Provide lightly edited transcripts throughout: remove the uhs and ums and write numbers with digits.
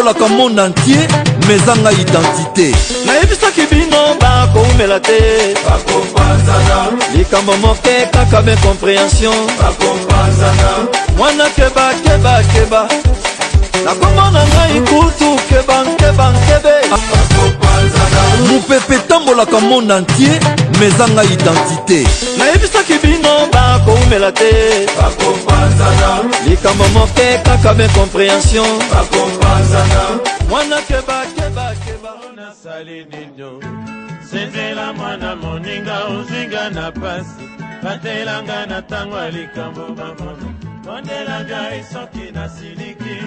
etambolaka monde entier mezanga identité nayebisaki bino bakoumela te likambo moke kaka compréhension mwana keba nakomona ngai kutu kebe mopepe etambolaka monde entier mezanga identité nayebisaki bino bakoumela te likambo moke kaka compréhension mwana keba nasali nino senzela mwana moninga ozinga na pasi batelanga na ntango ya likambo bamono bondelanga esoki nasiliki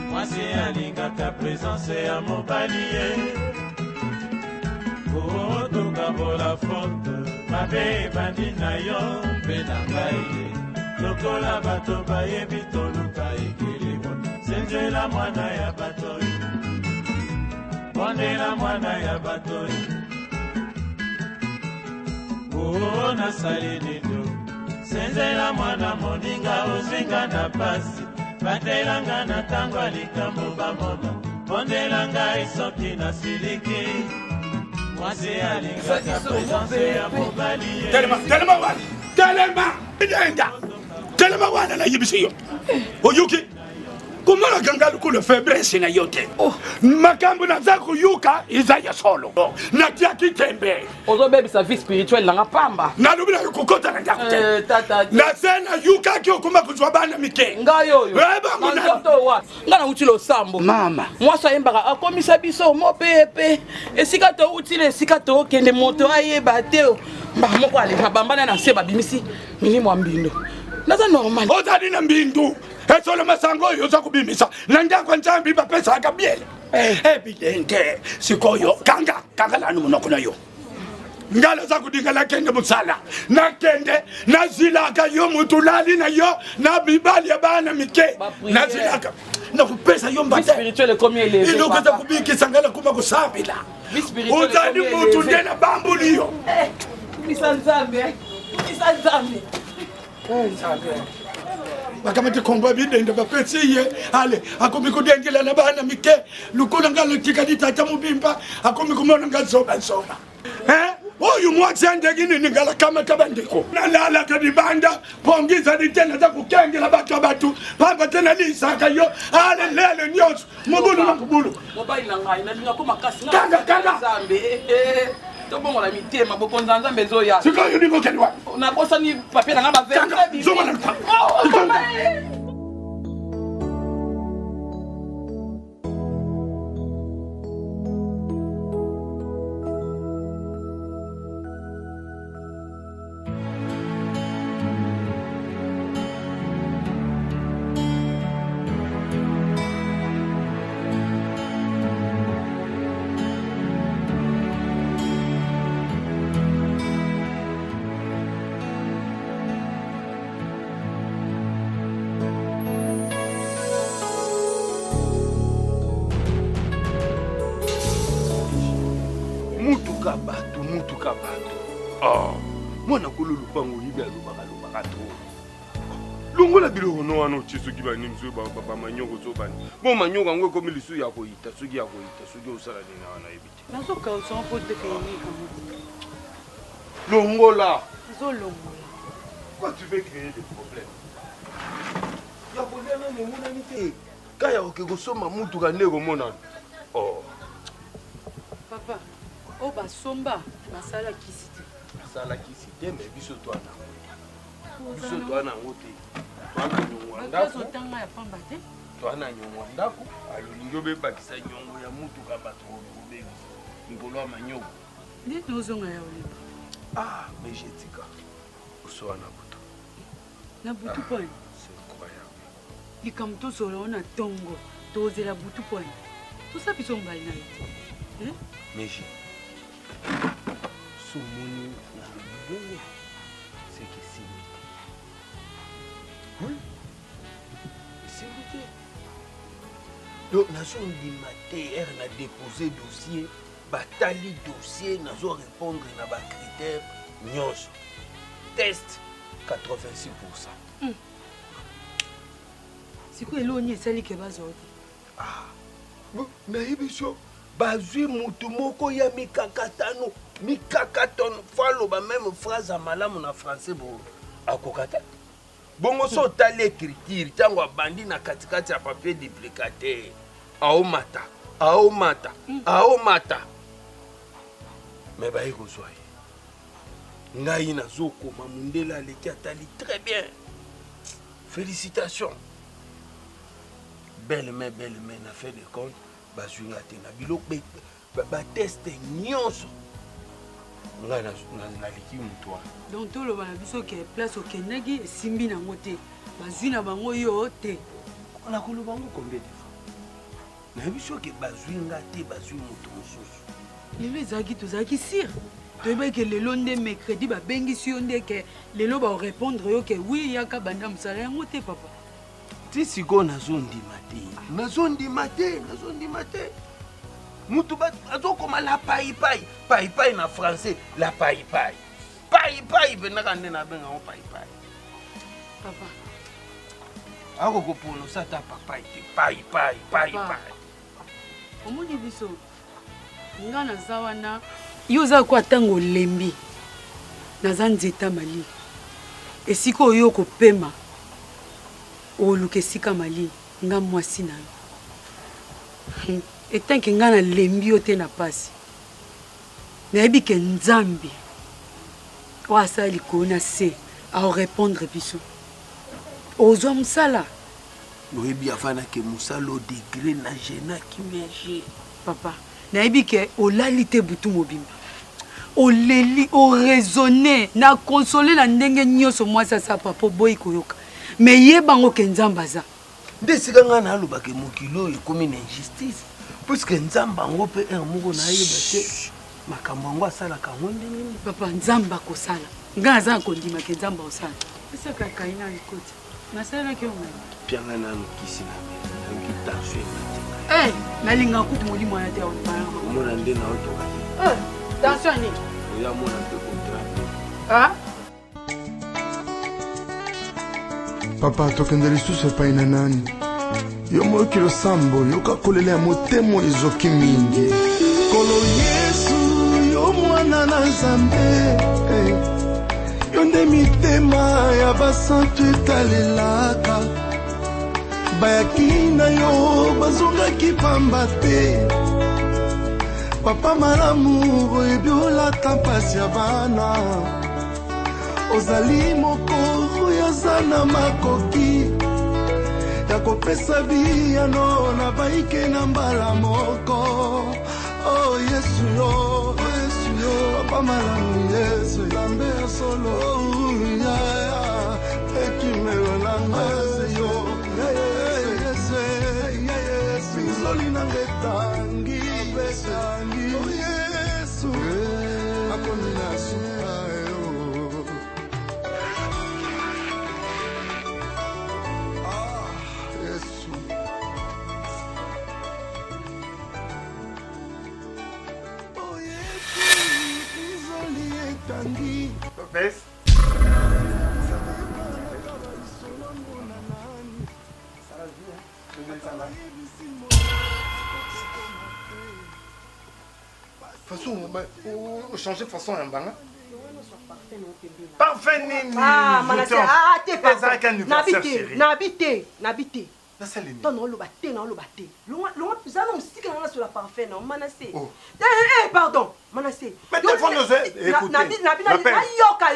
mwasi alingaka presence ya mobali ye kotokabola fonte mabe ebandi na yo mpe na ngai ye lokola bato bayebi toluka ekilimo senzela mwana ya bato bondela mwana ya bato nasali nino senzela mwana moninga ozinga na pasi batelanga na ntango ya likambo bamona bondelanga esoki nasiliki mwasi alingaka presence ya mobali telema wana nayebisi yo oyuki kumala kangalu kule faiblesse na yote makambo naza kuyuka iza ya solo natia kitembe ozobebisa vie spirituelle nanga pamba nalobi na kokota na ndakute tata na sena yuka ki okuma kuzwa bana mike ngayo yo nzoto wa ngana utilo sambo mama mwasa yembaka akomisa biso mopepe esika to utile esika to kende moto ayeba te mba moko ale mabambana na se babimisi milimo mbindo naza normal ozali na mbindu esolo masango yoza kubimisa na ndako nzambi bapesa akabiele evidente sikoyo kanga lanu munoko nayo ngala za kudingala kende musala na kende nazilaka yo mutulali na yo na bibali ya bana mike nazilaka na kupesa yo mbate spirituel comme il est ilo kaza kubiki sangala kuma kusabila uzali mutu ndena bambuliyo bisanzambe bakamati komba bidende bapesiye ale akomi kudengela na bana mike lukula ngalo tikadita ta mubimba akomi kumona ngazoba oyu mwatsende gini ngala kama tabandiko nalala kadibanda pongiza ditena za kukengela batu pamba tena lisaka yo ale lele nyoso mubulu na kubulu mobile ngai na linga koma kasi kanga zambe tobongo la mitema bokonza nzambe zoya sikoyo ndiko kelwa na bosa ni papier na ngaba verre zoma na mutuka bato mwana kolo lupango yibi alobaka to longola biloko no wana otie soki banimso bamanyoko so bani bo manyoko yango ekomi lisu ya koyita soki soki osala nini wana yebi te nazokausa mpo tekeyika longola ezolongola quoi tu veux créer des problèmes ya kolena nemonani te kaya oke kosomba mutuka nde komonana papa o basomba basalakisi te basalakisi te me biso twana yango te twana nyongwa ndako otanga ya pamba te twana nyongwa ndako alolingi obebakisa nyongo ya mutuka bato obebisa likolo ya manyoko ndeti ozonga ya olemba mais jetika osowa na butu na butu poni c'est incroyable likambo tozola na ntongo tozela butu poni tosa biso mbali na ye te mais somoni na libongo c'est que simbi oui simbi te donc nazondima te ere na déposer dossier batali dossier nazo répondre na bacritère nyonso test 86%. sikoyo eloni esalike bazwa te nayebiso bazwi mutu moko ya mikakatano fois loba même phrase à malamu na français bo akokata bongo so tali écriture tango abandi na katikati ya papier duplicateur aomata mais baye kozwa ye ngai nazokoma mundele aleki atali très bien félicitations belle main na fait de compte bazwinga te na biloko bateste nyonso ngai naleki mutu wana donc toloba na biso ke place okendaki esimbi nango te bazwi na bango yo te nakoloba ngo combien de fois na biso ke bazwinga te bazwi mutu mosusu lelo ezalaki tozalaki sire toyebaki ke lelo nde mercredi babengisi yo nde ke lelo baorépondre yo ke wi yaka banda mosala yango te papa ti sikoyo nazondima te mutu azokoma la paipai na français la paipai penaka nde nabengango paipai papa akokopronosa ta papai te paipai omoni biso nga naza wana yo oza kwa ntango olembi naza nzeta mali esika oyo kopema oluka esika mali nga mwasi na yo etanke nga nalembi yo te na pasi nayebi ke nzambe oyo asala likolo na se aorépondre biso ozwa mosala oyebi afanake mosala o degré na genaki meje papa nayebi ke olali te butu mobimba oleli oraisonne na konsole na ndenge nyonso mwasi asala papa boyi koyoka me yebango ke nzambe aza nde esika ngai nalobaka mokili oyo ekomi na injustice puiske nzambe yango mpe moko nayeba te makambo yango asalaka yango nde nini papa nzambe akosala ngai naza na kondima ke nzambe akosala esaka kai na likoti nasalelaki yo ngai pianga nanokisi na nayoki tension ematenga nalinga kutu molimo wana te omona nde naotoka tension nini oya mona mpe contrat papa tokende lisusu epai na nani yo moyoki losambo yoka kolela ya motema ezoki mingi kolo yesu yo mwana na nzambe yo nde mitema ya basantu etalelaka bayaki na yo bazongaki pamba te papa malamu oyebi olata mpasi ya bana ozali moko oyo aza na makoki ya kopesa biyano na baike na mbala moko o yesu yo papa malamu yesu nzambe ya solo ekimelo na ngase yo yesu nzoli na ngetangi o yesu akoni na suka Lopez. façon changer façon ya mbanga Parfait nini. Nabite. Pardon, Manassé. Mais téléphone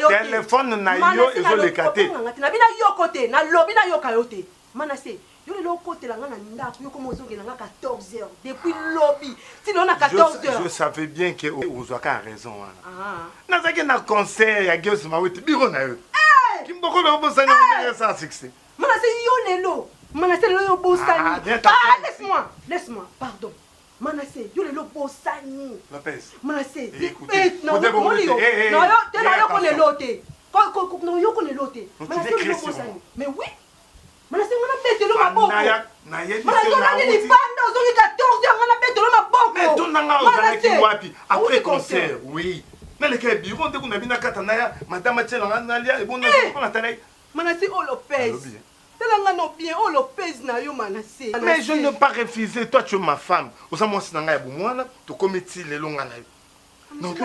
téléphone na yo ezolekate. Nabina yokote, na lobi na yokayote. Manassé. Yo le côté la ngana ndako yo comme ozonge na 14h depuis lobby. Si on a 14h. Je savais bien que Ozwaka a raison. Nazaki na concert ya Gios Mawete biro na yo. Kimboko na bosana on ça succès. Manassé yo lelo. Manassé yo bosani. Laisse-moi, pardon. Manassé, yo le bosani. Lopez. Manassé, écoutez. Non, yo connais l'autre. Non, yo connais l'autre. Manassé yo bosani. Mais oui. Manassé on a bête le maboko. Manassé on a dit banda ozongi 14h on a bête le maboko. Mais ton nanga ozalaki wapi après concert. Oui. Na le ke biro ndeko na bina kata na ya madame Tchelanga nalia et bon na ko na tanai. Manassé o Lopez. Telanga no bien, oh Lopez na yo Manassé. Mais je ne peux pas refuser, toi tu es ma femme. Osa moi si nanga yabumwana, to kometi le longa na yo. Donc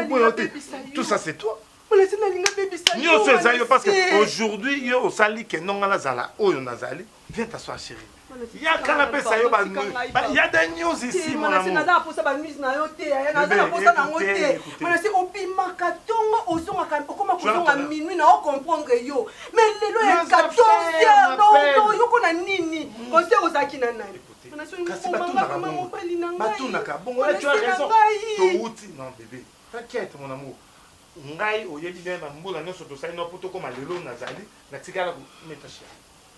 tout ça c'est toi. Manassé na linga baby sa yo. Yo c'est parce que aujourd'hui yo osali ke nonga la zala oyo nazali. Viens t'asseoir chérie. Il y a canapé ça yo il y a des news ici mon amour. Nada posa ba nuit na yo te, nada posa na yo te. Manassé opima katongo osonga kan okoma kozonga minuit na o comprendre yo. Mais lelo ya 14h non yo kona nini? Conseil osaki na nani? Kasi batunaka bon là tu as raison. Touti non bébé. T'inquiète mon amour. Ngai oyebi bien na mbula nyonso tosali no poto koma lelo nazali na tikala meta chérie.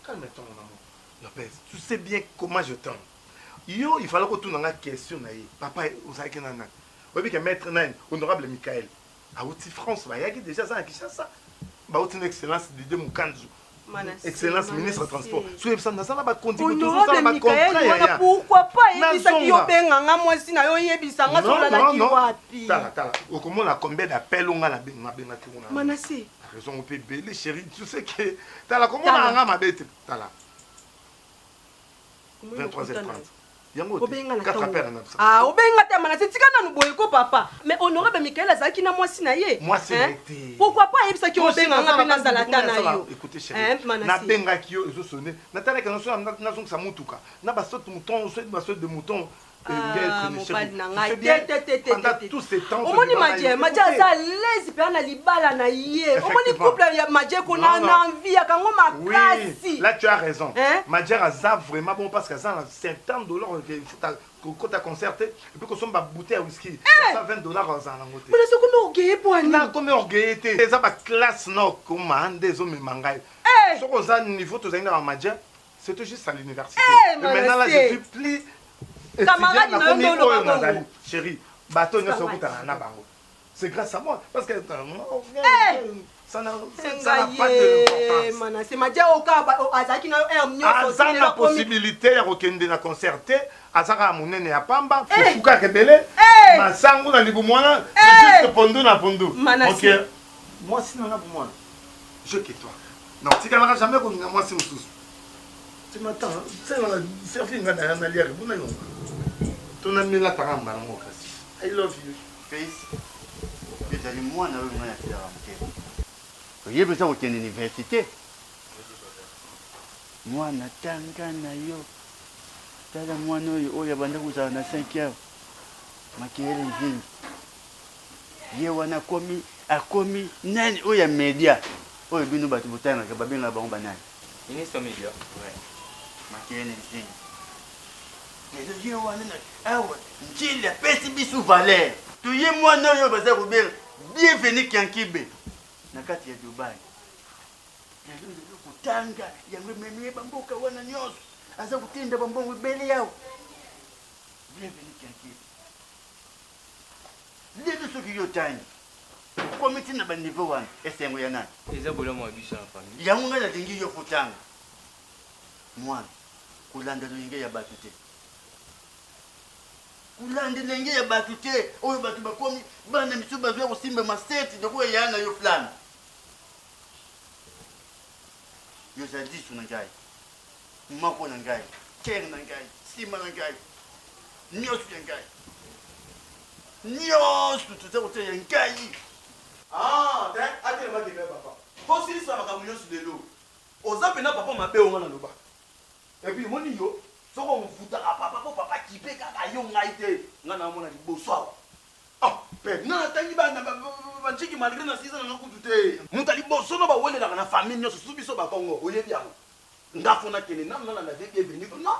Calme-toi mon amour. Lopez, tu sais bien comment je t'aime. Yo, il fallait que tu n'aies question. Papa, vous savez que nana. Vous savez que maître Nain, honorable Michael, à Outi France, il y a déjà ça qui ça. Bah, une excellence de Moukanzu. Excellence ministre des Transports. Soyez ça, ça va continuer. Honorable Michael, pourquoi pas? Il ça qui opéra en moi si na yo yebisa nga sur la qui wapi. Tala. Au comment la combien d'appels on a la benga Manassé. Raison on peut belle chérie, tu sais que tala comment on a ma bête tala. 23h30. Yango 4 appels en absence. Ah, obenga te Manassé tika na boyeko papa. Mais honorable Michael azaki na mwasi na ye. Mwasi été. Pourquoi pas yebisa ki obenga nga bina zalata na yo. Écoutez chérie. Na benga ki yo ezo sonner. Na tala que na zonga sa mutuka. Na basote mouton, soit basote de mouton. Mon père nanga tous ces temps. Omoni Madje aza lezi pe na libala na ye. Omoni couple ya Madje ko na envie ya kango makasi. Là tu as raison. Madje aza vraiment bon parce que ça $50 que tu as concerté et puis que son bouteille à whisky ça $20 en langote. Mais c'est comme orgueil pour nous. Na comme orgueil c'est ça ba classe non comme des hommes mangai. Ce qu'on a niveau tous en Madje c'était juste à l'université. Maintenant là je suis plus camarade na chérie, bateau ne se na bango. C'est grâce à moi parce que ça n'a pas de importance. C'est Madje oka azaki na yo la possibilité ya kokende na concerté azaka munene ya pamba fuka kebele masangu na libumwana c'est juste pondu na pondu. OK. Moi si na bumwana. Je que toi. Non, tu n'auras jamais connu moi si mususu. Tu m'attends, c'est la surfing na lière buna yo. I love you. Face. Déjà les mois na eu na faire amke. Yebo ça au université. Moi na tanga na yo. Tala mwana oyo banda kuzana na 5 makele nzini. Ye wana akomi nani oya media. Oyo bino batu botana ka babina bango banani. Ministre media. Ouais. Makele nzini. Mais je dis il a pesi bisu valeur. Tu y moi non yo baza Robert. Bienvenue Kiankibe. Na kati ya Dubai. Ya leo kutanga ya mememie bamboka wana nyoso. Aza kutinda bambongo bele yao. Bienvenue Kiankibe. Lelo soki yo tani. Komiti na ba niveau 1 esengo ya nani? Eza bolomo ya biso na famille. Ya munga na dingi yo kutanga. Mwana kulanda linge ya batute. Kulande lenge ya batu te oyo batu bakomi bana misu bazwa kosimba maseti doko yana yo plan yo za disu na ngai mako na ngai ker na ngai sima na ngai nyosu ya ngai nyosu tuza kote ya ngai ate ma kebe papa ko sili sa maka munyosu lelo oza pena papa mabe onga na loba et puis moni yo soko mfuta papa kipe kaka yo ngai te ngana mona liboso pe na tangi bana banchiki malgré na sisa na kutu te muta liboso no ba wele na famille nyoso subiso ba kongo oyebi yango ngafu na kene namna na bebe beni no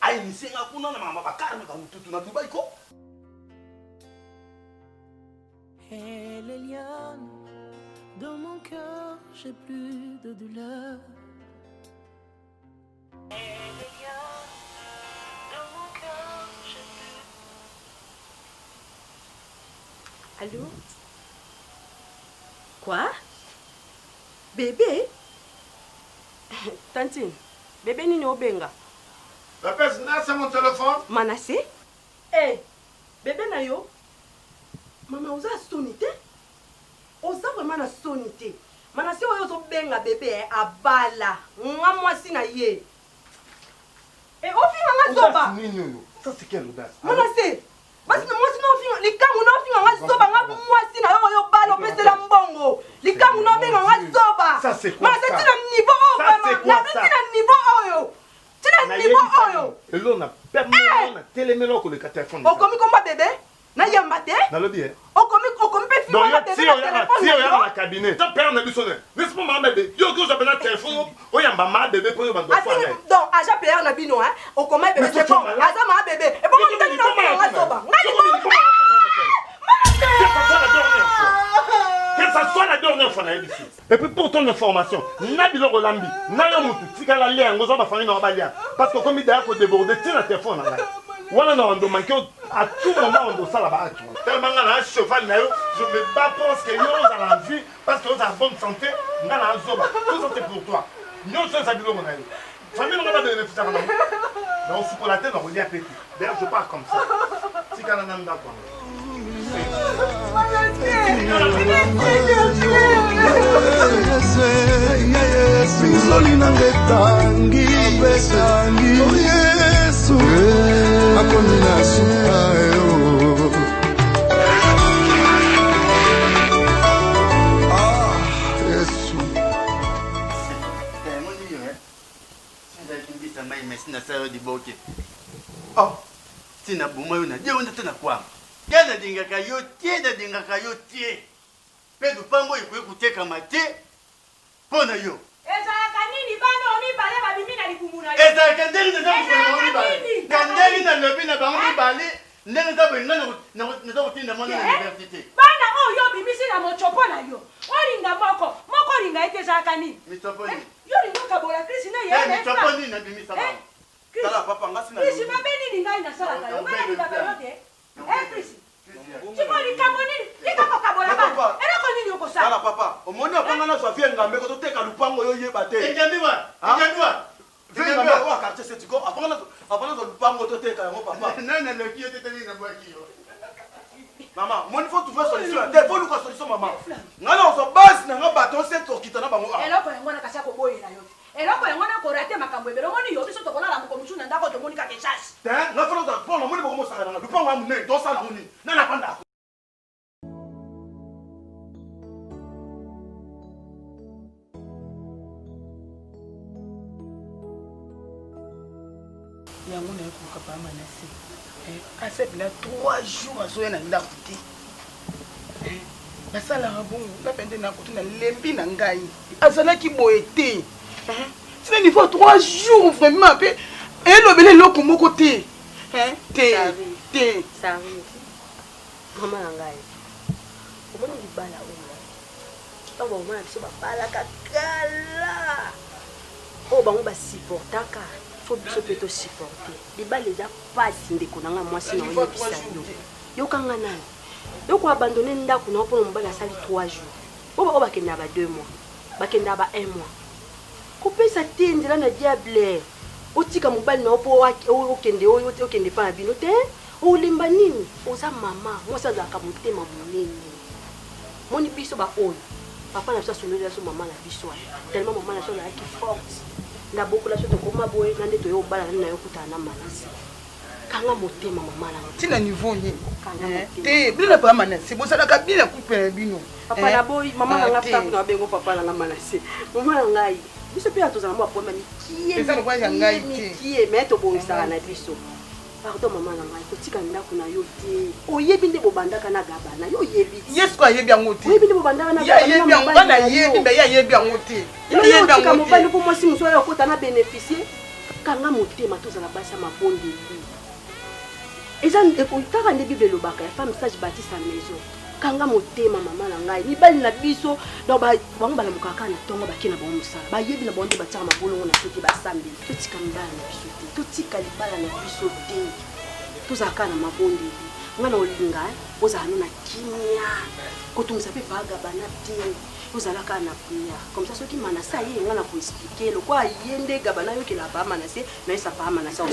ai nisenga kuna na mama bakara na mututu na Dubai ko Eliane, dans mon cœur j'ai plus de douleur. Allô? Quoi? Bébé? Tantine, bébé nini obenga? Papa, c'est mon téléphone. Manassé? Eh, bébé na yo? Maman, oza sonité? Oza vraiment na sonité? Mana si oyo zo benga bébé abala. Nga mwasi na ye. Et au final nga zoba. Ça c'est quelle audace? Mana si. Basi na mwasi no finga likangu no finga nga zoba nga mwasi na yo bala opesela mbongo. Likangu no benga nga zoba. Ça c'est quoi? Mana c'est un niveau vraiment. Na c'est un niveau oyo. Tina niveau oyo. Et là on a permis on a télémélo ko le téléphone. O komi komba bébé? Na yamba te? Na lo bien. O komi pe finga donc na bébé. si on y a dans la cabinet. Ça perd na bisone. N'est-ce pas ma bébé? Yo ko j'appelle na téléphone. O yamba ma bébé pour yo bando fois. Donc aja père na bino hein. O komi bébé c'est bon. Aza ma bébé. Et bon on tani no finga nga zoba. Que ça soit la dernière fois na ici. Et puis pour ton information, Nabilo Rolambi, Naya Moutou, Tika la lien, Ngozo ba famille na balia. Parce que comme il d'ailleurs faut déborder, tiens la téléphone là. Voilà non on doit manquer à tout moment on doit ça là-bas. Tellement là un cheval là, je me bats pour que yo dans la vie parce que vous avez bonne santé, na la zoba. Tout ça c'est pour toi. Nous sommes à Bilo Monaï. Famille n'a pas bénéficié à la main. Mais on soupe la tête, on relie à péter. D'ailleurs je pars comme ça. Tika la nanda quoi. Nzoli nange tangi besangi Yesu akoni na suka Yesu sina sayo di boke. Oh, sina bumayo na je wonde tena kwa. Kena dinga kayo tie. Pedu pango iko kuteka mate. Pona yo. Eza kanini bano omi bale babimi na likumuna. Eza kandeli na zamu omi bale. Kandeli na lobi na bango bale. Ndenge za benga na za kutinda mwana na université. Bana oyo bimisi na mochopo na yo. Olinga moko ringa ete za kanini. Michopo ni. Yo ringa kabola Chris na ye. Michopo ni na bimisa ba. Tala papa ngasi na. Chris mabeni ninga ina sala kayo. Ngana ni baba yote. Chris. Chikoli kaboni nika ko kabola ba. Ela ko nini uko sa? Tala papa, omoni apanga na Sofia ngambe ko toteka lupango yo yeba te. Ejambiwa. Venga na wa quartier setiko apanga na lupango toteka yango papa. Nana le kiyo teteli na bwaki yo. Maman, mon faut trouver solution. Te faut nous solution maman. Ngana on so base na ngabato se to kitana bango. Eloko yango na kasa ko boyela yo. Eloko yango na ko rate makambo ebelo moni yo biso to kola la mukomusu na ndako to moni ka keshasi. Te, na folo za pona moni boko mo saka na lupango amu ne do sala moni. Na na panda. yango na yokoka pa manasi asepela 3 jours azoya na ndako te nasalaka bongo nga pende na koto na lembi na ngai azalaki boye te tina niveau 3 jours vraiment mpe elobela eloko moko te te mama na ngai omoni libala oyo ntango omona biso babalaka kala oyo bango basupportaka faut biso pe to supporter libala eza pasi ndeko na ngai mwasi na oyebisa yo yokanga nani yoko abandone ndako na mpona mobali asali 3 jours oyo bakendaka ba 2 mois bakendaka ba 1 mois kopesa te nzela na diable otika mobali na opo okende pa na bino te olemba nini oza mama mwasi azalaka motema monene moni biso baoyo papa na biso asololi so mama na biso tellement mama na biso azalaki forte na beaucoup la soto koma boye na nde toyo obala na yo kutana na manasi kanga motema mama na tina niveau ni te bila pa manasi bosala bila coupe bino papa na boy mama na ngafta kuna bengo papa na manasi mama na ngai biso pe atozana mo apoma mikie eza kwa ngai mikie meto boisaka na biso pardon mama na ngai kotika ndako na yo te oyebi nde bobandaka na gabana yo yebi yesu ko yebi yango te oyebi nde bobandaka na gabana yebi yango na yebi mbe ya yebi yango te yebi yango mobali ko mwasi muso yo kota na bénéficier kanga motema tozala basa mabondeli eza ekotaka nde bible elobaka ya femme sage bâtit sa maison kanga motema mama na ngai mibali na biso donc bango balamukaka na ntongo bakei na bango mosala bayebi na bango nde batiaka mabolongo na soki basambeli totika mibala na biso te totika libala na biso te tozalaka na mabondeli nga na olinga ozala no na kimia kotungisa mpe bagabana te ozalaka na prière comme ça soki manase aye nga na koexplike lokwa aye nde gabana ayokela pa manase nayesa pa manase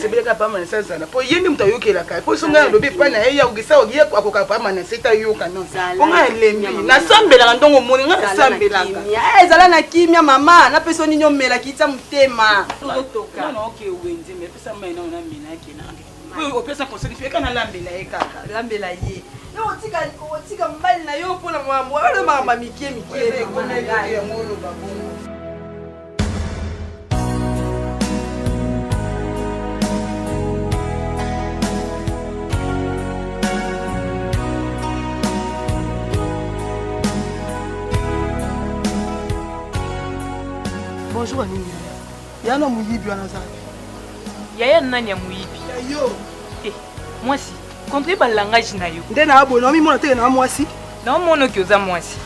sebeleka pa manase azala mpo ye nde moto ayokelaka mpo so ngai alobi epai na ye yaokisa oye akoka pa manase te ayoka non mpo ngai alembi nasambelaka ndongo omoni ngai nasambelaka ezala na kimia mama napesa nini omelaki tia motema opesa conseil eka nalambela ye kaka lambela ye otika mbali na yo mpona mambo wana makambo mike bonjour anini yana muyibi wana za yaya nani ya muyibi yo mwasi compris ba langage na yo nde na abona mi mona te na mwasi na mona ki oza mwasi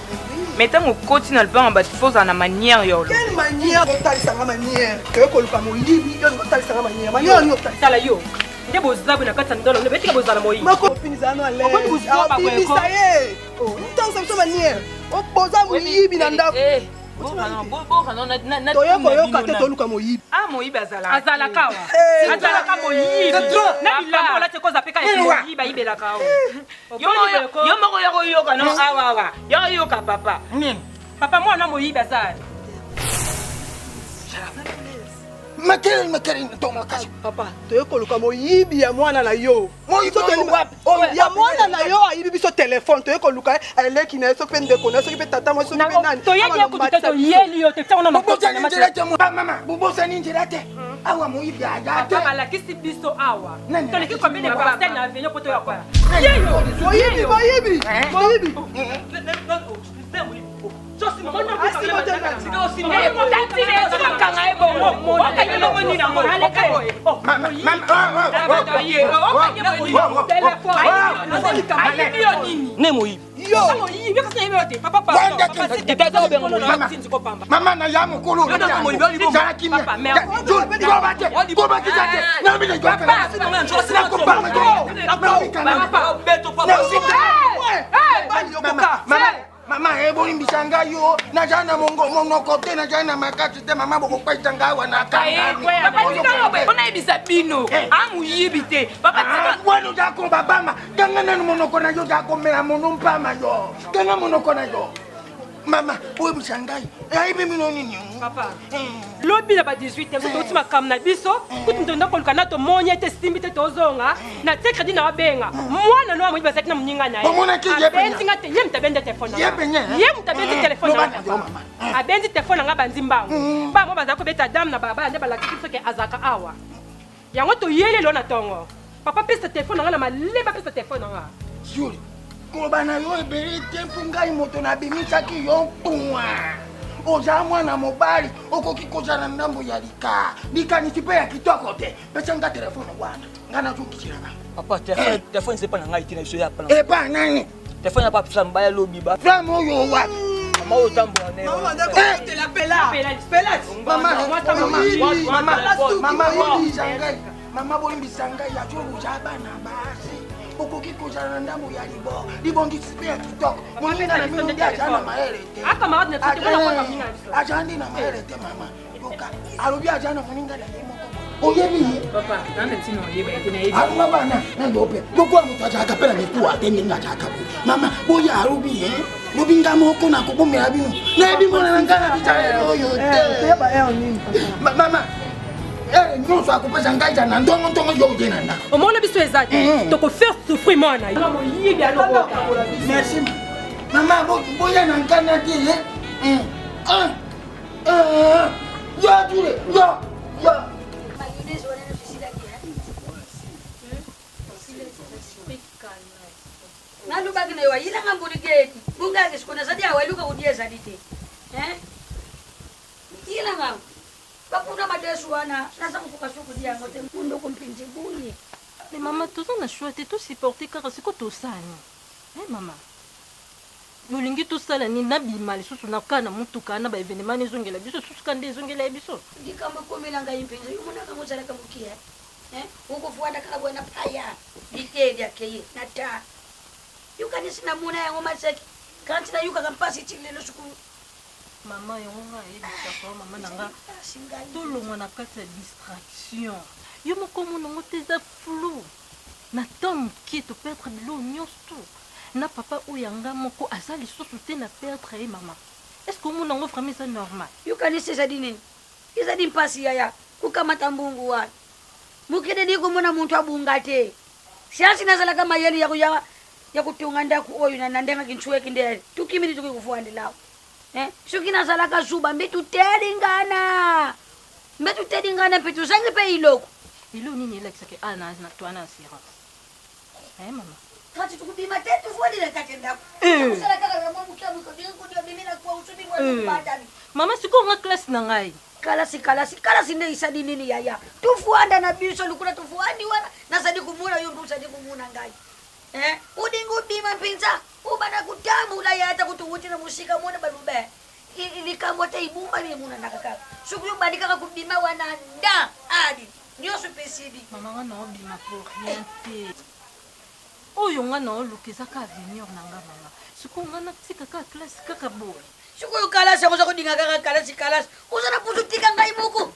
mais tango koti na lubanga bato foza na manière yo quelle manière otalisanga manière ke koluka moyibi yo otalisanga manière manière ni otalisala yo nde bozabu na kati ya ndolo nde betika bozala moyibi makopinisa no ale abimisa ye ntango biso manière oboza moyibi na ndako toyokoyoka te toluka moyibi moyibi azalaka wa azalaka moyibi na bilamba olati koza peka moyibi ayibelaka awa yo moko yokoyoka no awawa yokoyoka papa papa mwana moyibi azali makelele ntomakashi papa toyokoluka moyibi ya mwana na yo ya mwana na yo ayibi biso telefone toyokoluka eleki na ye soki mpe ndeko na ye soki mpe tata mwa soki mpe nani toyeli yo kutu te toyeli yo te ntango nabobosani nzela te awa moyibi aja te balakisi biso awa toleki kobene parcel na avenio po toyokola moyibi mama na ya mokolo mama ebolimbisa ngai yo naza na monoko te naza na makasi te mama bokokwaisa ngai awa na kangaonayebisa bino amoyibi te wana oza kobabama kanga nanu monoko na yo oza komela mono mpama yo kanga monoko na yo mama oyebisa ngai ayibi mino nini lobi na ba 18 toti makambo na biso kuti ntonda koluka na tomoni ete simbi te tozonga na te kredi na wabenga mwana no amoyibi azalaki na moninga na ye abenzinga te ye mutabendi telefone ye mutabendi telefone abendi telefone nanga bandi mbango bango bazala kobeta dame na balabala nde balakisi biso ke azalaka awa yango toyeli elo na ntongo papa pesa telefone nanga na maleba pesa telefone nanga juli koloba na yo ebele te mpo ngai moto nabimisaki yo mpuwa oza mwana mobali okoki kozala ndambo ya likanisi mpe ya kitoko te pesa nga telefone wana nga nazokisiraka papa telefone sepa na ngai tina biso ya pana epa nani telefone ya papa flam baya lobi ba flam oyo wapi mama otambola ne mama bolimbisa ngai yazobuza bana basi okoki kozala na ndambo ya libongisi mpe ya kitoko moninga na bino nde aza na maere te aza ndi na maere te mama yoka alobi aza na moninga na ye moko oyebi alunga bana nayope lokola moto azalaka mpe na mikuwa te ndenge azalaka bo mama boya alobi ye lobi nga moko nakobomela bino nayebi mwana na ngai na bisalelo oyo te mama nyonso akopesa ngai za na ndongo yo oye na ndako omona biso eza te tokofaire souffrir mwana merci mama boya na nkana te yo atule yo nalubaki nayo wayilanga mbuliketi bungake sikona zadi awaluka kudie zadi te yilanga bakuna madesu wana sasa mfukasuku dia ngote mundo kumpinzi buye mais maman toza na choix te tosupporte kaka siko tosani mama yolingi tosala nini nabima lisusu nakaa na mutuka na baevenema ezongela biso susuka nde ezongela biso likambo komelanga impinzi yumonaka ngozalaka mukia ukufuata kaka bwana paya liteli akeye nata yukanisina muna yango maseki Quand tu as eu qu'à passer tu le suku. Maman yonga yebisa maman nanga. Tout le monde a quatre distractions. Yo mo comme on tes flou. Na tom qui te perdre de l'eau tout. Na papa ou yanga moko azali sous na perdre et maman. Est-ce que mon nango vraiment ça normal? Yo kanise za dini. Iza di mpasi yaya kukamata mbungu wa. Mukide ni kumona muntu abungate. Siasi nazala kama yeli ya kutunga ndaku oyu na ndenga kinchwe kindele. Tukimili tukikufuande lao. Shukina zala ka zuba mbetu tedingana. Mbetu tedingana petu sange pe iloko. Ilo nini ile kisake ana na tuana assurance. Mama. Kati tukubima tetu fuadi na katenda. Kusala kaka mamu kya mko ndio mimi na kwa usubi mwa badani. Mama siko nga class na ngai. Kalasi ne isadi nini yaya. Tufuanda na biso lukuna tufuandi wana na sadi kumuna yundu sadi kumuna ngai. Udingu bima pinza. Ubana kutamu la yata kutuwuti na musika mwana balube. Ili kambote ibumba ni muna nakaka. Shuku yu bandika kakubima wana nda adi. Nyo supesidi. Mama wana obima pour rien te. Oyo nga na olukiza ka avenir nanga mama. Suku nga na tika ka class kaka boy. Suku yu kalasi kuza kudinga kaka kalasi. Kuza na pusutika ngai muku.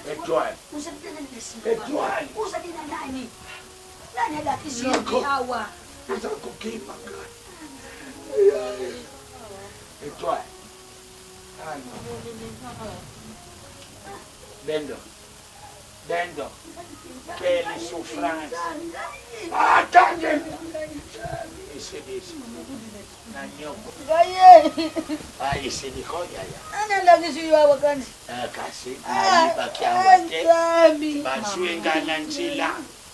Étoile. Étoile. Nani ada kizidi hawa? Utakukima. Étoile. Dendo. Quelle souffrance. Attendez. Ese dikoja ya. Ana lagisi yawa kanzi. Kasi bakiawate. Baswengana nchila.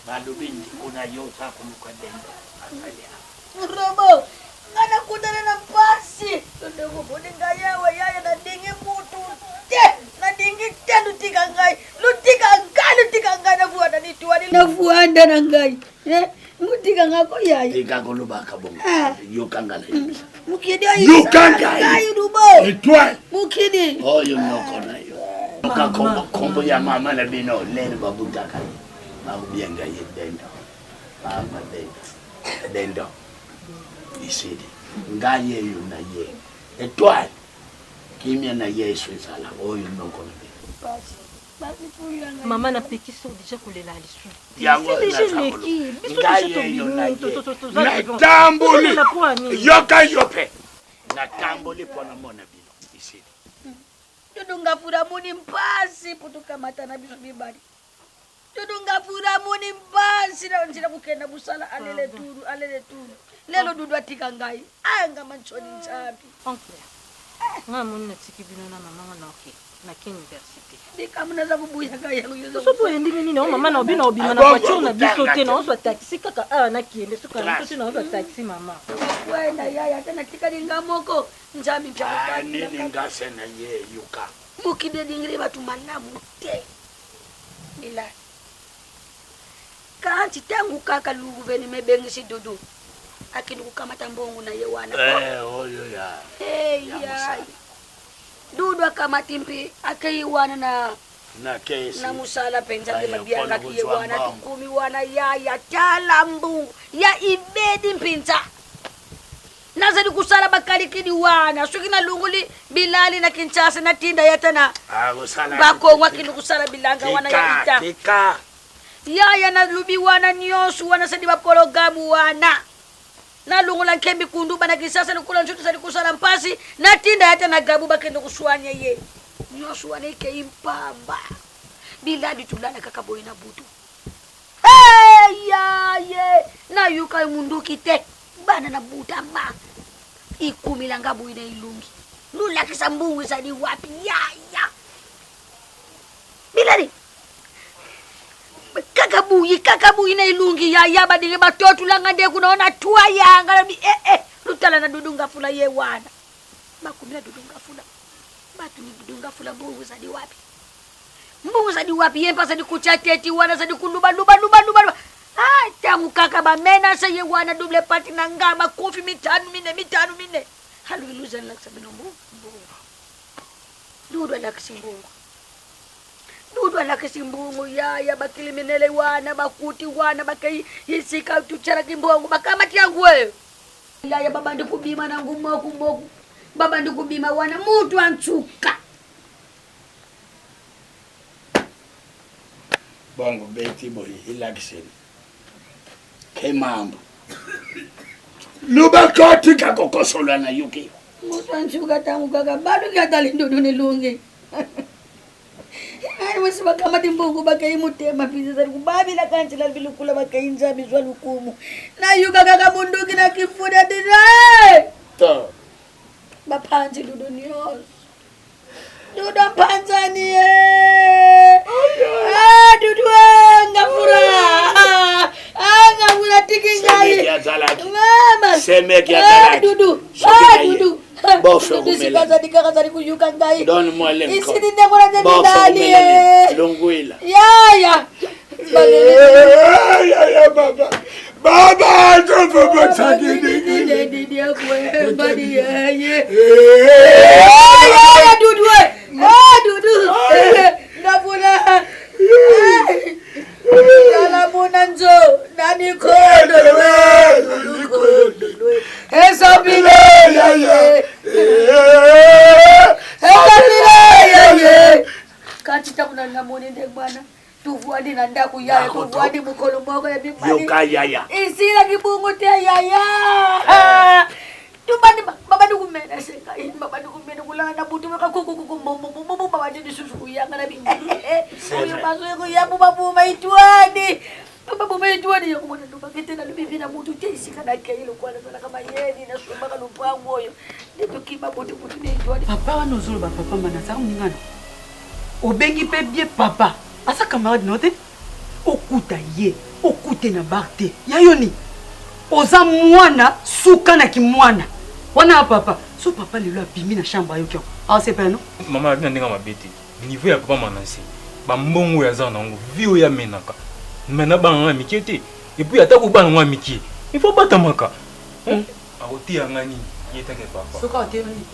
Balubindi kuna yota kumuka dendo. Robo. Ana kudana na pasi. Ndogo bodinga yawa yaya na dingi mutu. Na dingi tenu tika ngai. Lutika ngai na fuanda ni tuwani. Na fuanda na ngai. Mutika ngako yaya. Tika kolubaka bongo. Yukangala yibisa. Mukidi ayo rubo. Étoile. Mukidi. Oh you know kona yo. Muka kombo ya mama na bino lele babutaka. Mabuyenga ye dendo. Mama dendo. Isidi. Ngaye yo na ye. Étoile. Kimia na Yesu sala. Oh you know kona. Mama na peki so déjà kolela lisu. Yango na tambuli. Yoka yope. Na tambuli pona mona bino. Isidi. Tudunga fura muni mpasi putuka mata na biso bibari. Tudunga fura muni mpasi na njira kukenda busala alele turu. Lelo dudu atika ngai. Anga manchoni nchapi. Oncle. Nga muni tsikibino na mama na okay. Na université. Dika mnaza kubuya kaya kuyo. So boye ndimi nini mama na obina obima na voiture na biso te na ozo taxi kaka na kiende suka na to na ozo taxi mama. Wenda yaya tena tika dinga moko njambi mpaka. Nini ngase na ye yuka. Mukide dingiri batu manabu te. Ila. Kanti tangu kaka lugu veni mebengisi dudu. Akini kukamata mbongo na yewana. Oyo ya. Ya. Dudu akamatimpi akaiwana na kesi na musala penza ke mabianga kiye wana tukumi wana ya talambu ya ibedi mpinza nazali kusala bakali kidi wana sukina lunguli Bilali na Kinshasa na tinda yatana bakongwa kidi kusala bilanga wana ya ita ya na lubi wana nyosu wana sadi bapologamu wana na lungula kembi kunduba na Kinshasa lukula nchutu sadi kusala mpasi na tinda yatana gabu bakendo kuswanya ye nyosu wana ike impamba Bilali tulana kaka boy na butu ya ye na yuka munduki te bana na buta ma ikumi langa boy na ilungi lula kisambungu sadi wapi ya Bilali kaka buyi na ilungi ya badile batoto langa nde kunaona tua yanga lutala na dudunga fula ye wana bakumila dudunga fula batu ni dudunga fula mbungu zadi wapi yempa zadi kuchateti wana zadi kuluba luba tangu kaka bamena sa ye wana double party na ngama kofi mitanu mine halu iluza la sabino mbungu dudu ala kisimbungu ya bakiliminele wana bakuti wana bakai yisika tuchara kimbongo bakamati yangu wewe ya baba ndikubima na ngumoku baba ndikubima wana mutu anchuka bongo beti boy ilakiseni kemambo luba koti kakokosolwa na yuki mutu anchuka tangu kaka bado kyatali ndudu nilungi Ai wasi bakamati mbungu bakai mutema pizza za kubabi la kanchi la vilukula bakai nzabi zwa lukumu na yuka kaka bunduki na kifuda dinai to bapanzi dudunios duda panzani dudu ngafura ngafura tiki ngai mama semeki ya dudu Bofo kumela. Dikaza kuyuka ngai. Don mwalem. Isini ndengora ndani. Lunguila. Ya. Ya baba. Baba to baba tagini. Didi akwe badi ye. Dudu. Dudu. Nabuna. Dalamuna nzo nani kodo. Esabile ye. Kati takuna namoni ndegwana tuvuadi na ndaku yaya tuvuadi mukolo mwako ya bimani yoka yaya isila kibungu te yaya tubadi baba dukumena seka baba dukumena kulanga na butu maka kuku baba ndi susu yanga na bi oyo bazo yabu babu maitwani baba maitwani yokumona ndubakete na bibi na mutu te isika na kailo kwa na kama yeni na sumbaka lupango oyo ndokiba butu ne itwani papa wanozolo ba papa manasa mungana obengi pe bien papa asa camarade note okuta ye okute na barte yayoni oza mwana suka na kimwana wana papa so papa lelo abimi na chambre yokyo ase peno mama abina ndinga mabeti niveau ya papa manasi ba mbongo ya za nango vio ya menaka mena banga mikete et puis ata ko banga miki il faut batamaka awoti ngani yetake papa soka oteni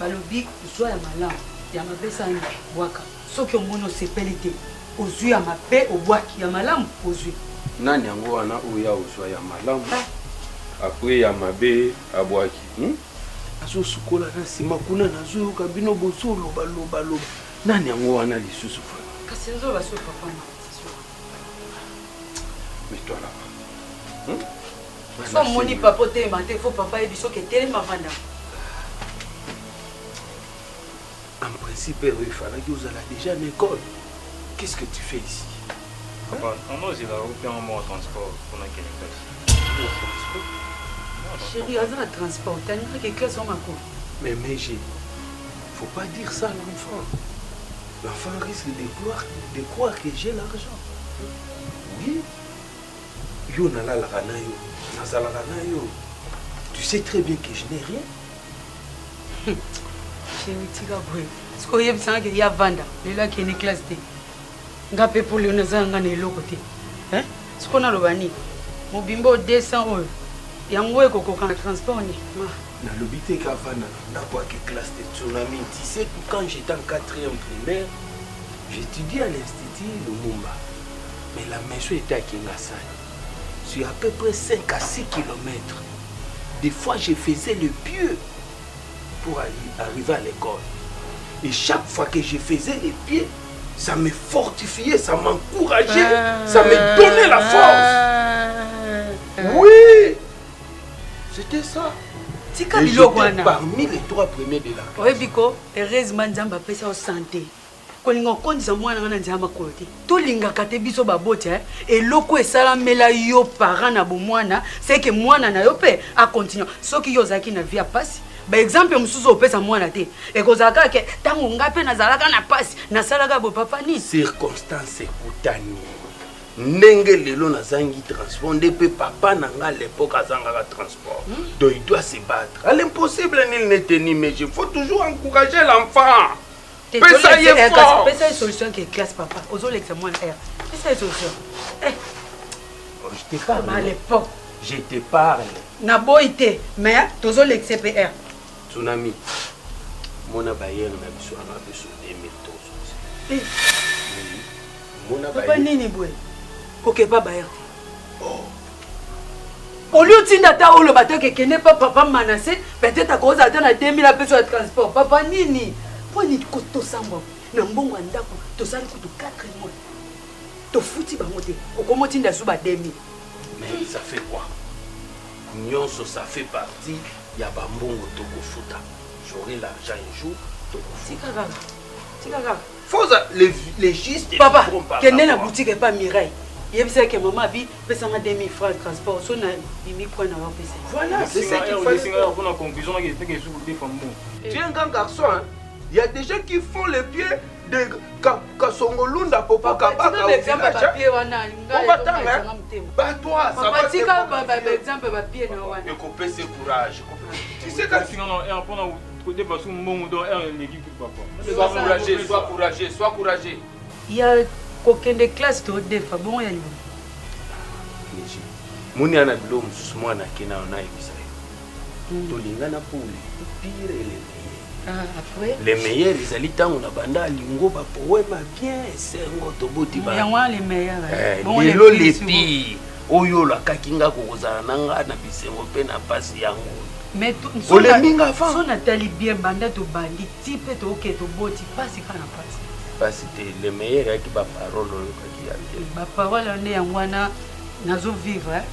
balobi zo ya malamu ya mabesa ni bwaka soki omono sepelite ozwi ya mabe obwaki ya malamu ozwi nani yango wana oya ozwa ya malamu apre ya mabe abwaki azosukola na nsima kuna nazoyoka bino bozoloba loba nani yango wana lisusu kasi nzoba so papa mets-toi là so moni papa otema te fo papa yebi soki etelema vanda en principe il fallait que vous allez déjà à l'école. Qu'est-ce que tu fais ici? Papa, on a aussi là où on m'a transport pour la chérie, on a un transport. T'as dit que classe on m'a couru. Mais faut pas dire ça à l'enfant. L'enfant risque de croire que j'ai l'argent. Oui. Yo nala la rana yo, nazala rana yo. Tu sais très bien que je n'ai rien. Chérie, tika boy. Siko yebisanga ke ya vanda. Lelo ke ni classe te. Ngape pour le nazanga na eloko te. Hein? Siko na lobani. Mobimbo 200 euros. Yango ekoko kan transport ni. Na lobité ka vanda na kwa ke classe de tsunami. Tu sais que quand j'étais en 4e primaire, j'étudiais à l'institut Lumumba. Mais la maison était à Kingasani. Sur à peu près 5 à 6 kilomètres. Des fois, je faisais le pied pour arriver à l'école. Et chaque fois que je faisais les pieds, ça me fortifiait, ça m'encourageait, ça me donnait la force. Oui, c'était ça. Et j'étais parmi les 3 premiers de la classe. Oui, Biko, heureusement, Nzamba fait ça en santé. Kolinga kondisa mwana ngana nzamba kote to linga kate biso babote et loko esala mela yo parent na bo mwana c'est que mwana na yo pe a continue soki yo zaki na via passe ba exemple mususu opesa mwana te e kozaka ke tango ngape na zalaka na passe na salaka bo papa ni circonstance ekutani ndenge lelo nazangi transport nde papa nanga à l'époque azangaka transport donc il doit se battre à l'impossible nul n'est tenu mais il faut toujours encourager l'enfant. Pesa y est fort. Pesa une solution qui est classe papa. Ozo l'examen R. Pesa une solution. Je te parle. À l'époque. Je te parle. Nabo ité mais tozo l'exPR. Tsunami. Mona bayer na biso na biso 2000 tozo. Mona bayer. Papa nini boy. Koke pas bayer. Au lieu de t'attendre au bateau qui n'est pas papa menacé, peut-être à cause de 2000 personnes de transport. Papa nini. Pour ni koto sambo na mbongo ndako to sali kutu 4 mois to futi ba moté okomoti ndasu ba 2000 mais ça fait quoi nyonso ça fait partie ya ba mbongo to ko futa j'aurai l'argent un jour to ko futa tika faut les justes papa kende na boutique pas Mireille yebisa que maman bi pesa ma 2000 francs transport so na bimi kwa na wa pesa voilà c'est ça qu'il faut pour la conclusion que sous des femmes tu es un grand garçon hein. Il y a des gens qui font les pieds de Kasongolunda pour pas kabaka. Exemple papier wana ngai. Bah toi ça va. Tika exemple papier na wana. Et couper ses courage. Tu sais quand on prend côté parce que mon don l'équipe papa. Sois courageux. Il y a aucun des classes de defa bon ya libo. Muni ana bilom susmo na kina na ibisa. To lingana pour pire après les meilleurs ils allaient tant on a banda lingo ba poema bien sengo to boti ba ya les meilleurs bon les pires oyo la kakinga ko kozana nanga na bisengo pe na pasi yango mais ole minga fa so natali bien banda to bandi type to ok to boti pasi kana pasi te les meilleurs qui ba parole oyo kakia ba parole ne yangwana nazo vivre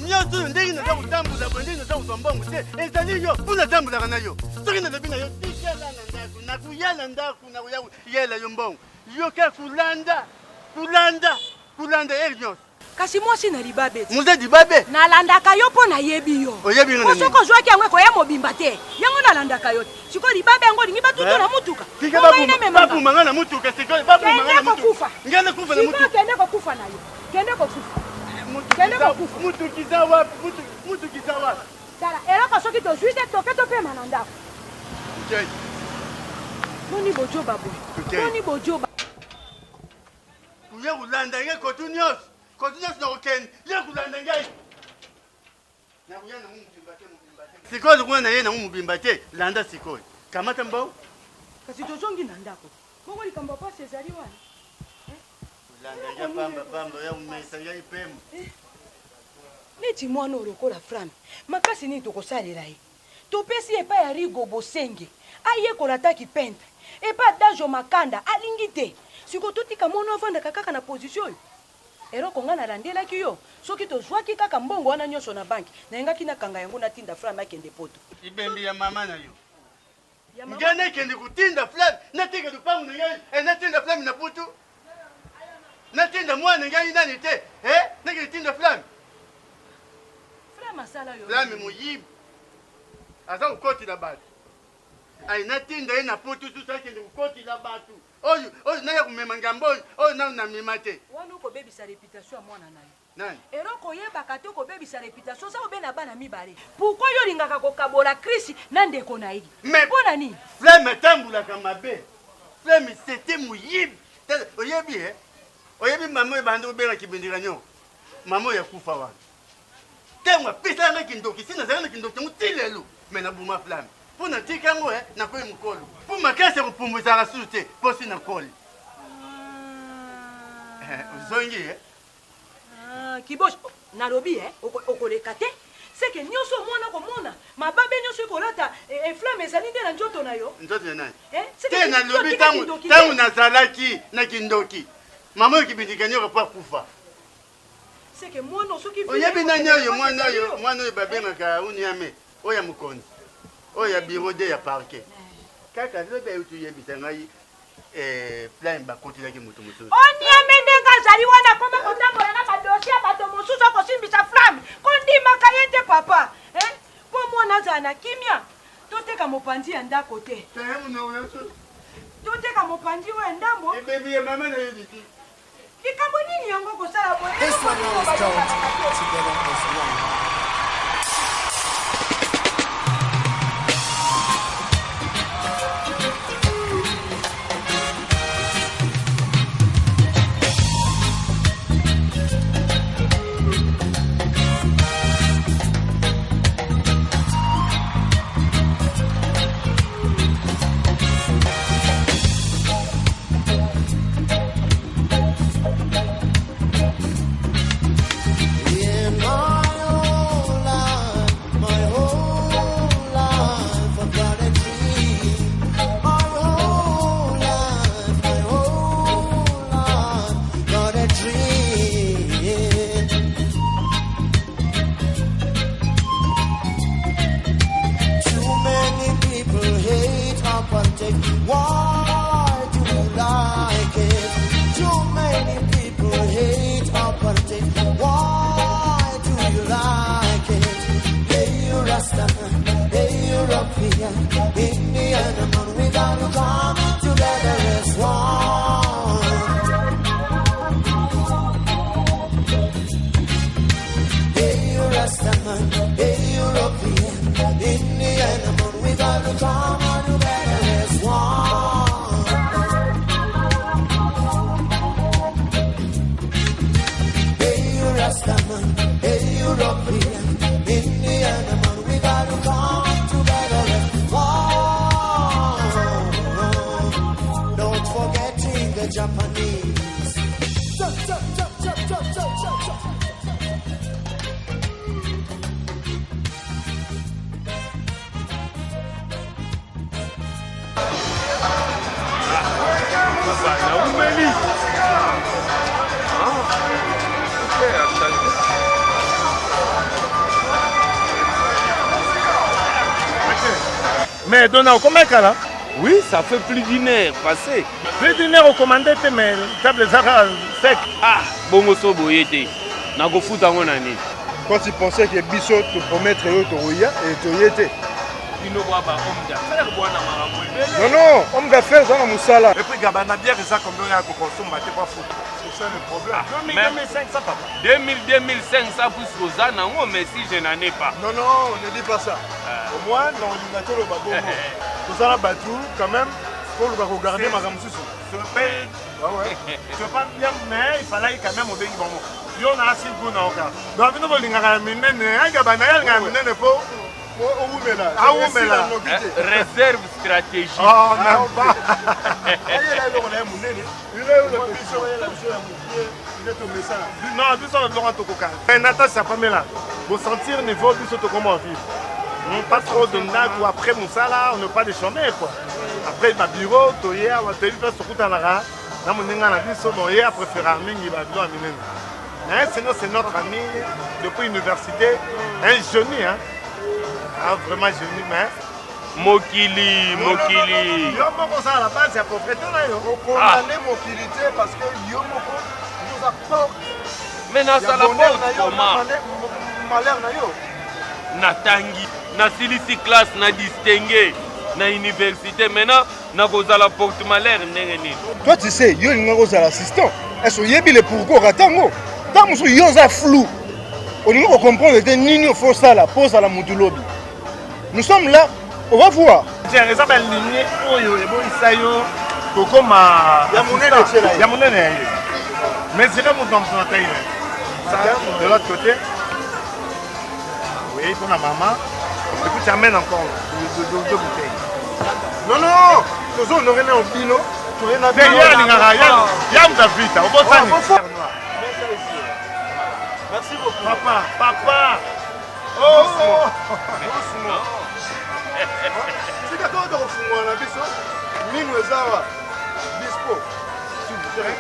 nyonso ndenge naza kotambuza boye ndenge naza kozwa mbongo te ezali yo mpo natambulaka na yo soki nalobi na yo tikala na ndako nakuya na ndako nakuyela yo mbongo yo ke kulanda eri nyonso kasi mwasi na libabe muze libabe nalandaka yo mpo nayebi yo oyebi ngo nani soko ozwaki yango ekoya mobimba te yango nalandaka yo te sikoyo libabe yango olingi batuto na mutuka babumanga na mutuka sikoyo babumanga na mutuka ngende kufa na mutuka kende kokufa na yo kende kokufa mutukiza wapi mutukiza wapi tala eloko soki tozwi te toke topema na ndako noni bojoba boye noni bojoba kuya kulanda nge kotu nyonso nakokende ye kulanda ngai nakuya nango mobimba te sikoyo kuna na ye nango mobimba te landa sikoyo kamata mbao kasi tozongi na ndako bongo likambo pasi ezali wana pamba ya umesa ya ipemo neti mwana olokola frame makasi nini tokosalela ye topesi epai ya rigo bosenge ayekola taki pente epai dajo makanda alingi te siko totika mwana avandaka kaka na position oyo eloko nga nalandelaki yo soki tozwaki kaka mbongo wana nyonso na banki nayengaki nakanga yango natinda frame akende poto ibembi ya mama na yo nga nakende kutinda flame natika lupangu na ngai natinda flame na putu natinda mwana ngai nani te nakende tinda flame flame moyibi aza kokotila bato ai natinda ye na putu susu akende kokotila bato oyo naya kumema ngambo oyo nao namema te wana okobebisa reputation ya mwana na yo nani eloko oyebaka te okobebisa reputation oza obe na bana mibale pourkui yo olingaka kokabola krisi na ndeko na ye mpona nini flame etambulaka mabe flame sete moyibi oyebi oyebi mama oyo bandi obenga kibindika nyongo mama oyo akufa wana ntango apesanga kindoki si nazalaki na kindoki yango ti lelo me nabuma flame mpo natika yango nakoyi mokolo mpo makasi ekopumbwisaka susu te mpo si nakoli ozongi kibosh nalobi okoleka te seke nyonso omwana komona mababe nyonso ekolata eflame ezali nde na nzoto na yo nzoto ya nani te nalobi ntango nazalaki na kindoki mama okibindika nyoko mpo akufa seke mwana soki oyebi nani oyo mwana oyo babengaka uniame oyo ya mokonzi oyo ya biro de ya parke kaka lobi euti oyebisa ngai flame bakotelaki moto mosusu oniame ndenge azali wana koma kotambola na badosie ya bato mosusu akosimbisa flame kondimaka ye te papa mpo mwana azala na kimia toteka mopanzi ya ndako te toteka mopanzi oyo ya ndambo likambo nini yango kosala Mais Donna, comment est-ce là? Oui, ça fait plus d'une heure passé. Plus d'une heure au commandé, mais table sec. Ah, bon, so boyete. Nago futa ngonani. Quand tu pensais que Bisso te promettre Toya et Toyete. Non, non, homme d'affaires, ça, Moussala. Et puis, Gabana, bien que ça, comme on a consommé, c'est pas fou. C'est ça le problème. 2500, papa. 2500 pour Rosanna, mais si je n'en ai pas. Non, non, on ne dit pas ça. Au moins, dans l'ordinateur, le bateau, tout ça, la bateau, quand même, il faut le regarder, madame Soussou. Je paye. Ah ouais. Je ne pas bien, mais il fallait quand même au béni bon mot. Il y en a assez de goût dans le cas. Donc, nous voulons un Gabana, un peu. Réserve stratégique. Oh, non, pas. Non, ça pas là. Pour sentir niveau du saut comment vivre. Pas trop de nag ou après Moussala, on n'a pas de chemin quoi. Après ma bureau, Toya, on va te faire ce coup à la dans mon n'enga la vie, son Toya préfère arming, il va bien amener. Sinon, c'est notre ami depuis l'université, un génie, hein. Ah, vraiment génie, mais. Mokili. Yo moko ça à la base, c'est propriétaire là. On condamne Mokili parce que Yo moko nous apporte. Mais na ça la porte comment? Malheur na yo. Na tangi, na silisi classe, na distingué, na université. Maintenant, na goza la porte malheur ndenge. Toi tu sais, yo nga goza l'assistant. Est-ce que yebi le pourquoi ratango? Tant musu yo za flou. On ne comprend que nini faut ça la pose à la modulobi. Nous sommes là, on va voir. J'ai raison de ligner oyo et bon isayo kokoma ya monene. Mais c'est comme dans son taille. Ça de l'autre côté. Oui, pour la maman. Et puis tu amènes encore deux bouteilles. Non, non, nous on aurait un bino. Derrière, il y a David. Merci beaucoup. Papa. Oh, doucement. C'est d'accord de refumer la biso. Nino Zawa. Dispo. S'il vous plaît.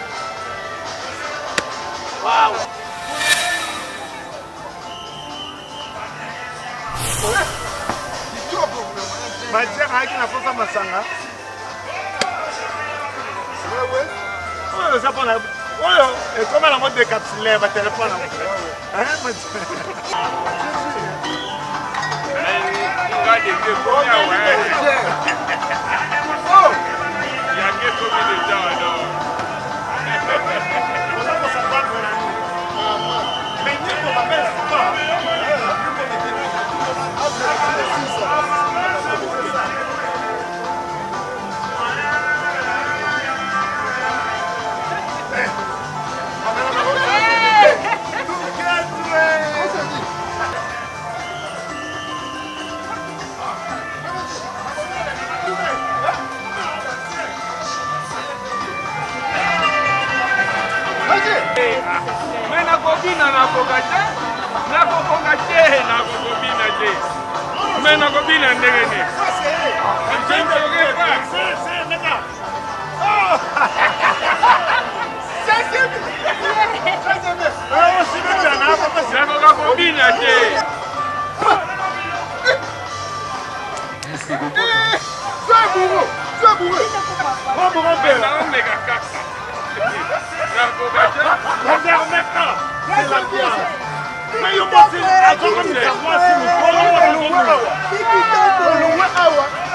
Waouh. Matière avec la force à Masanga. Oui, ça prend la. Oui, et comme la mode décapsulée, ma téléphone. Hein,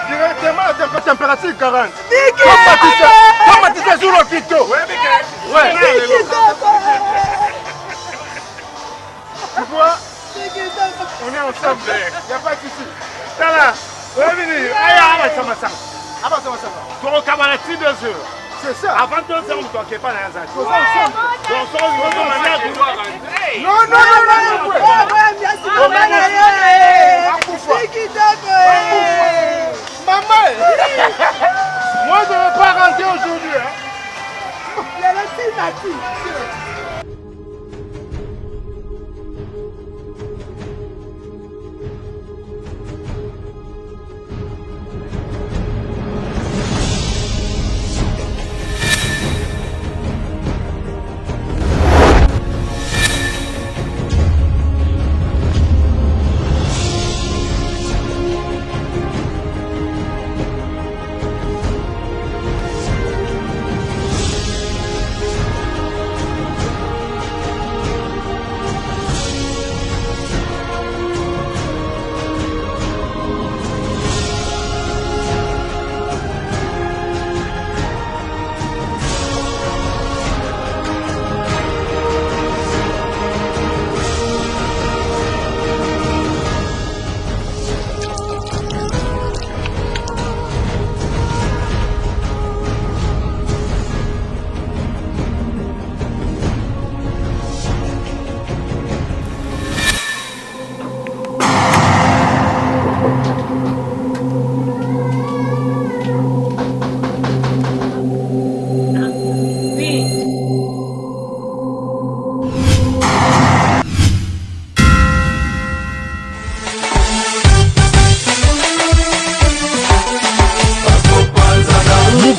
directement à température 40. Comment tu fais sur l'hôpital? Ouais. Tu vois? On est ensemble. Il n'y a pas de souci. Tala, revenez. Tu recommandes 2 heures. C'est ça. Avant 2 heures, on ne t'occupe pas dans la zone. On maman, moi je ne vais pas rentrer aujourd'hui.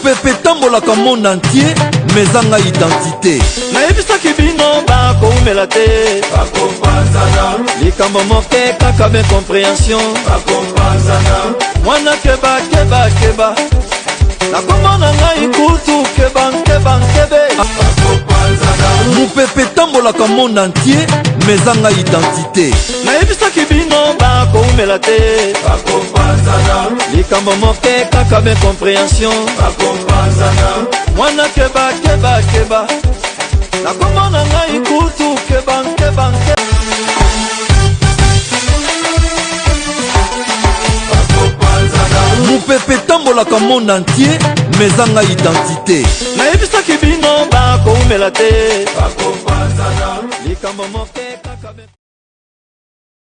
Pepe tambolaka monde entier mezanga identité nayebisaki bino bakoumela te likambo moke kaka incompréhension mwana keba nakombo na ngai kutu kebankebe Pepe tambolaka monde entier mezanga identité nayebisaki bino bakoumela te likambo moke kaka incompréhension mwana keba nakombo na ngai kutu kebankebe Pepe tambolaka monde entier mezanga identité nayebisaki bino bakoumela te likambo moke kaka